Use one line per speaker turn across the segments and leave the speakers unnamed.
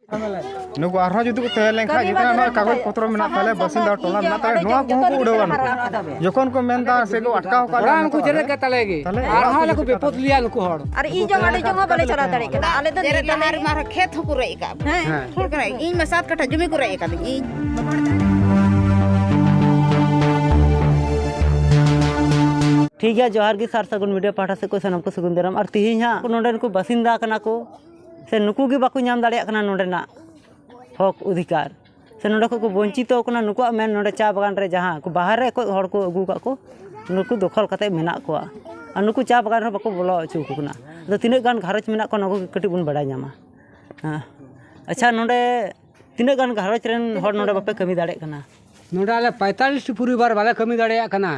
नुकु आरहा जुदि को तहे लेखा जितना कागज पत्र मेना ताले बसिंदा टोला मेना ताले नोआ को उड़ावन जखन को मेनदा से को अटकाव का
उनको जरे के तालेगी आरहा ले को बेपत लिया नुकु हड़
अरे ई जंग आडे जंग बाले चला दाड़े के आले तो
जरे तहार मार खेत को रई का हां ठीक है इन में 7 कट्ठा जमी को रई का इन
ठीक है जोहार की सार सगुन मीडिया पाठा से को सनम को सगुन दरम और तिहिं हा नोडन को बासिंदा कना को से नुकु गे बाको नाम दाड़े कना नोडेना हक अधिकार से नोडे को वंचितो कना नुकु मेन नोडे चा बागान रे जहां को बाहर रे को हड़ को अगु का को नुकु दखल कते मेना को और नुकु चा बागान रे बाको बोलो अचु को कना तो तिने गान घारज मेना को नुकु कटी बुन बड़ा न्यामा अच्छा नोडे तिने गान घारज रेन हड़ नोडे बापे कमी दाड़े कना
नोडे आले 45 परिवार वाले कमी दाड़े कना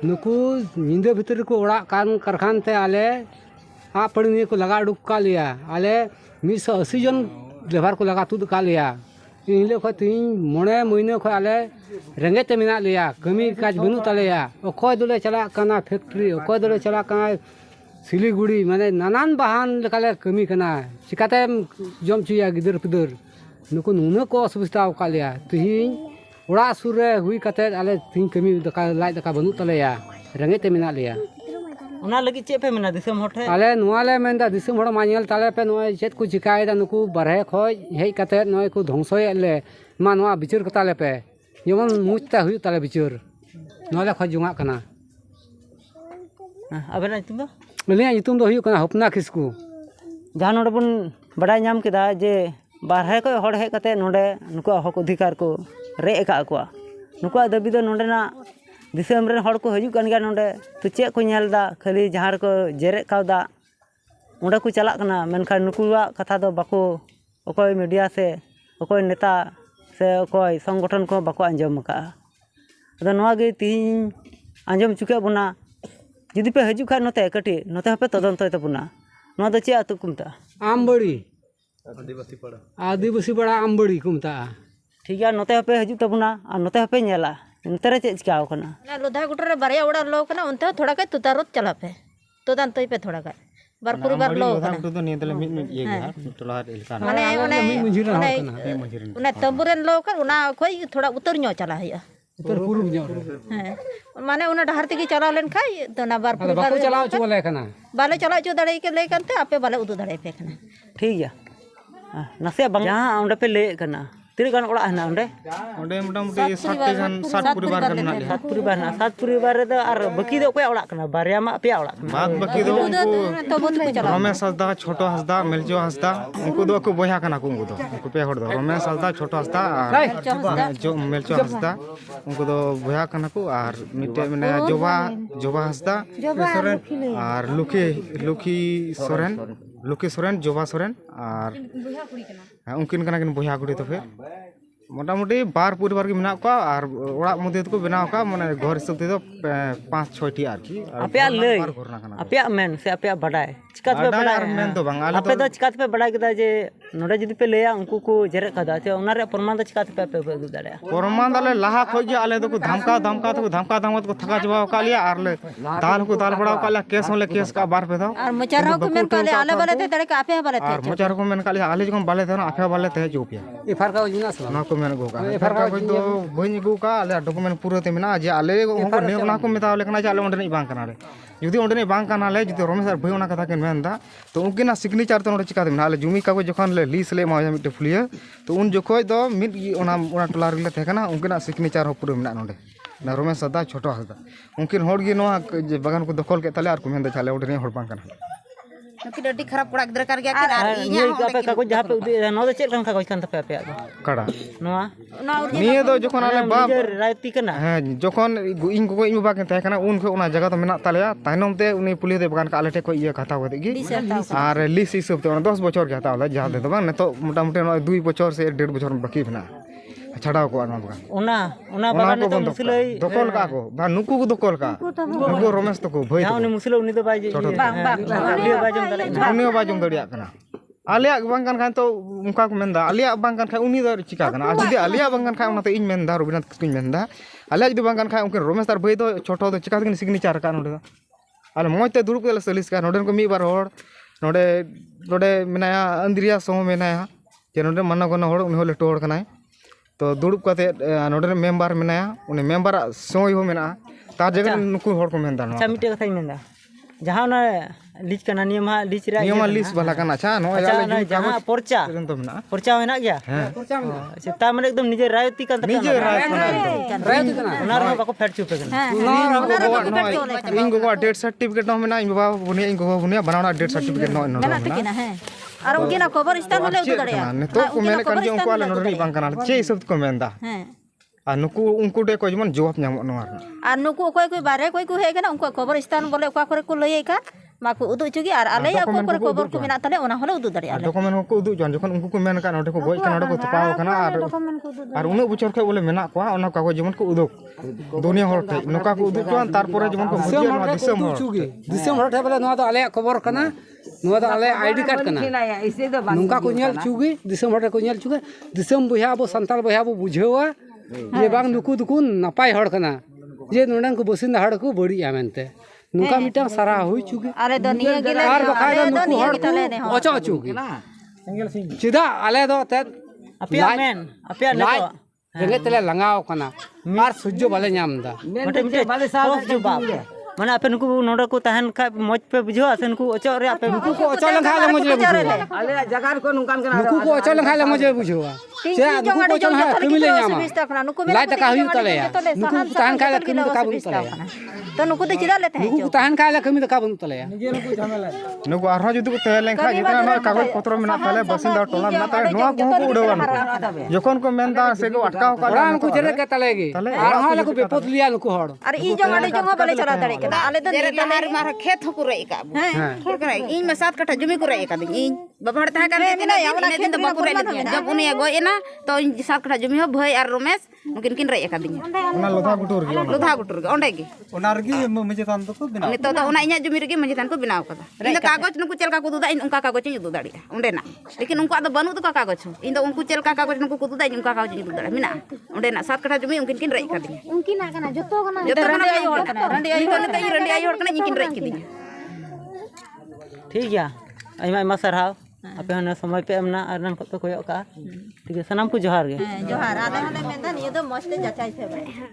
नुकु निंदे भीतर को ओड़ा कान कारखान ते आले आ पड़ी को लगा उड़ुक का लिया आले 180 जन लेबर को लगा तुद का लिया इनले खो तीन मोने महीने खो आले रेंगे ते मिना लिया कमी काज बनु तलेया ओखय दुले चला कना फैक्ट्री ओखय दुले चला कना सिलीगुड़ी माने नानान बहान लेकाले कमी कना चिकाते जम चुया गिदर पिदर नुकु नुनो को असुविधा का लिया तीन ओड़ा सुर रे हुई कते आले तीन कमी दका लाइ दका बनु तलेया रेंगे ते मिना लिया
उना लगी चे पे मेना दिसम होठे
आले नुआले मेंदा दिसम होड़ मानियल ताले पे नोय चेत को चिकायदा नुकु बारहे खय हेय कते नोय को ध्वंसय ले मा नोआ बिचार कताले पे जेमन मुचता हुई ताले बिचार नोले खय जुंगा कना
अबेना तुम दो
मलिया युतुम दो हुई कना हपना खिसकु
जहां नोडे बन बड़ाय नाम केदा जे बारहे को हड़ हे कते नोडे नुकु हक अधिकार को रे एका को नुकु दाबी दो नोडेना दिसम रे हड़ को हजू कन गया नोडे तो चे को नेलदा खाली जहार को जेरे कावदा ओंडे को चला कना मेनखा नुकुवा कथा दो बाको ओकोय मीडिया से ओकोय नेता से ओकोय संगठन को बाको अंजम का अदो नोआ गे तीन अंजम चुके बुना जुदी पे हजू खा नोते कटी नोते पे तदंतय तबुना नोआ दो चे अतु कुमता
आमबड़ी आदिवासी पड़ा आमबड़ी कुमता
ठीक है नोते पे हजू तबुना और नोते पे नेला नतरे चे चिका कना
लोधा गुटर बारिया उड़ा लो कना उनते थोड़ा का तुतारत चला पे तो दान तई पे थोड़ा का बार पूरी बार लो कना
तो नहीं तले मिट मिट ये टोला इलका
माने उन्हें तंबुरेन लो कर उना कोई थोड़ा उतर न्यो चला है
उतर पूर्व न्यो
हां माने उना डहार ते की चला लेन खाई तो ना बार पूरी बार
चलाओ चले कना
बाले चला चो दड़े के ले करते आपे बाले उदु दड़े पे कना
ठीक है नसे बंग जहां ओंडे पे ले कना तीन गान ओड़ा हना ओंडे
ओंडे मोटामुटी 60 परिवार kan menak
7 परिवार रे दो और बाकी दो कोया ओड़ा कना बारिया मा पे ओड़ा कना
बात बाकी दो रमेश हंसदा छोटो हंसदा मिलजो हंसदा उनको दो को बोया कना को उनको पे हड़ दो रमेश हंसदा छोटो हंसदा जो मिलजो हंसदा उनको दो बोया कना को और मिटे मने जोबा हंसदा और लुकी सोरेन जोबा सोरेन और उनकिन कना किन बोया गुड़ी तो फिर मोटामुटी बार परिवार के मेना को और ओड़ा मध्य को बनाव का माने घर हिसाब ते 5-6 टी आरकी
आपे लई आपे मेन से आपे बडाय चिकात पे बडाय
मेन तो बांग
आपे तो चिकात पे बडाय केदा जे नोडे जदी पे लेया उनको को जेरे कदा ते ओना रे प्रमाण तो चिकात पे पे दु दाड़े
प्रमाण दाले लाहा खोज जे आले तो को धमका को थका जवा का लिया और ले दाल बड़ा का लिया केस होले केस का बार पे दो
और मचारो को मेन काले आले बाले ते दड़े का आपे बाले ते
और मचारो को मेन काले आले जको बाले थे आपे बाले ते जोपिया
ए फरका जुना
ना को मेन गो का फरका को तो बहिनी गो का आले डॉक्यूमेंट पूरा ते मेना जे आले को ने ओना को मेता लेकना जे आले ओंडे नहीं बांग कना रे जुदी ओंडे नहीं बांग कना ले जुदी रमेश भाई ओना कथा के मेनदा तो उनकिना सिग्नेचर तो नोडे चिका दे आले जुमी का को जखन ले लीस ले मा मिटे फुलिया तो उन जखोय दो मिट ओना टोला रे थे कना उनकिना सिग्नेचर हो पूरा मेना नोडे ना रमेश सदा छोटो हसदा उनकिन होड़ गी नोआ बागान को दखल के ताले और को मेनदा चाले ओंडे नहीं होड़ बांग कना
नुकी डडी खराब कोड़ा गिदर कर गया कि आर
ये आपे कागज जहां पे नो दो चेक कागज कान तपे आपे
कड़ा
नोआ
निये दो जखन आले बाप
रायती कना
हां जखन इन को इन बाबा के थे कना उन को ओना जगह तो मेना तालेया ताइनम ते उनी पुलिस दे बागान का आले टे को ये खाता होते गी और लिस हिसाब ते 10 बछर के हतावला जहां दे तो बांग ने तो मोटामुटी 2 बछर से 1.5 बछर बाकी बना छाड़ाव को आना बागान
ओना बागान तो मुसलई
दखल का को बा नुकु को दखल का नुकु रमेश तो को भई
हां उनी मुसलो उनी तो बाजे बाजम दले
उनी बाजम दड़िया कना आलिया बांगान खान तो उनका को मेंदा आलिया बांगान खान उनी दो चिका कना जुदी आलिया बांगान खान उना तो इन मेंदा रविनाथ किस्कुन मेंदा आलिया जुदी बांगान खान उनके रमेश तार भई तो छोटो तो चिका किन सिग्नेचर का नोडे आले मोयते दुरुप के सलिस का नोडन को मी बार होड़ नोडे मेनाया अंद्रिया सो मेनाया जे नोडे माना कोना हड़ उनी लटू हड़ कनाय तो दुड़ुब काते नोडे मेम्बर मेनाया उनी मेम्बर सोई हो मेना तार जगह नुकु हड़ को मेनदा
अच्छा मिटे कथा मेंदा जहां ना लीज कना नियम हा लीज रे
नियम लिस्ट वाला कना अच्छा नो
अच्छा जहां पर्चा
तो मेना
पर्चा हेना गया अच्छा ता माने एकदम निजे रायती कान
निजे राय
ओना रे बाको फेट चुपे कना
इन गोवा डेथ सर्टिफिकेट नो मेना इन बाबा बुनिया इन गोवा बुनिया बनावना डेथ सर्टिफिकेट नो नो
मेना तकिना है और उनकी ना खबर स्थान होले उदु दड़िया
तो को मेने kan उनको आले नोडे बांग कना चे सब को मेनदा
हैं
आ नुकु उनको डे को जमन जवाब ᱧᱟᱢᱚᱜ ᱱᱚᱣᱟ
और नुकु कोई कोई बारे कोई को हे कना उनको खबर स्थान बोले ओका करे को लई का माको उदु चुगी और आले या को करे खबर को मेना तले ओना होले उदु दड़िया
डॉक्यूमेंट को उदु जन जखन उनको को मेन का नोडे को गoj kana नोडे को तपाव kana আর উনি বছর কে বলে মেনা কোয়া ওনা কাগজ যেমন को উদুক দুনিয়া হল ঠে নকা को উদুক জন তারপরে যেমন को বুঝিয়ে না দিসম হল
दिसम हर ठे बोले नोआ दो आले खबर कना नोआ दो आले आईडी कार्ड कना नुका को नेल चुगी दिसम हर को नेल चुगे दिसम बया बो संताल बया बो बुझेवा ये बांग नुकु दुकु नपाय हड़ कना जे नोडन को बसिंदा हड़ को बड़ी आमेनते नुका मिटा सारा हुई चुगी
अरे दुनिया गिले
आर बखाय नुकु हड़
तले ने
को ओचो चुगी चिदा आले दो ते
अपिया मेन अपिया
लाज
नेतो
जगे तले लंगाव कना मार सुज्जो बाले ᱧᱟᱢदा
मटे मिटे बाले साल जुबा माने आपे नुकु नोडे को तहन खा मौज पे बुझो से नुकु ओचो रे आपे
नुकु को ओचो लंखा ले मजे बुझो
आले जगह को नुकान कना
नुकु को ओचो लंखा ले मजे बुझो से नुकु को ओचो लंखा कमिले ᱧᱟᱢᱟ लाज तका हुई तले नुकु तहन खा ले कमी तका बुन तले
तो नुकु तो चिरा लेते हैं
नुकु तहन खा ले कमी तका बुन तले
नुकु आरो जुदु को तहले खा जितना नो कागज पत्र मेना तले बसिंदा टोला मेना तले नोआ को उड़ावन जखन को मेनदा से को अटकाव का
नुकु जरे के तले गे आर हाले को बेपत लिया नुकु हड़
अरे ई जंगाड़ी जंगा बाले चला दड़े के आले तो
तेरे लहार मार खेत हो कुरे का ठोर करे इन में 7 कट्ठा जमी कुरे का दिन इन बबहड़ ता का दिन इन दिन तो बकुरे जब उन्हें गए ना तो इन 7 कट्ठा जमी हो भई और रमेश मुकिन किन रे का दिन
ओना लोधा गुटुर गे
लोधा गुटुर गे ओंडे गे
ओना रगी मजे तान तो को बिना
नितो दा ओना इnya जमी रगे मजे तान को बिनाव कदा इन कागज नुकु चलका को दुदा इन उनका कागज इन दुदा दाड़िया ओंडे ना लेकिन उनको तो बनु तो का कागज इन तो उनको चलका कागज नुकु को दुदा इन उनका कागज इन दुदा मिना ओंडे ना 7 कट्ठा जमी उनकिन किन रे का दिन
उनकी ना कना जतो कना
रंडी आई होड़ कना रंडी आई होड़ कना इनकिन रे की दिन
ठीक गया आइमा आइमा सरहाव आपे हने समय पे एमना आरनन को तो कोयो का ठीक है सनम को जोहार गे
जोहार आले हले मेदा नियो दो मस्त जचाई छे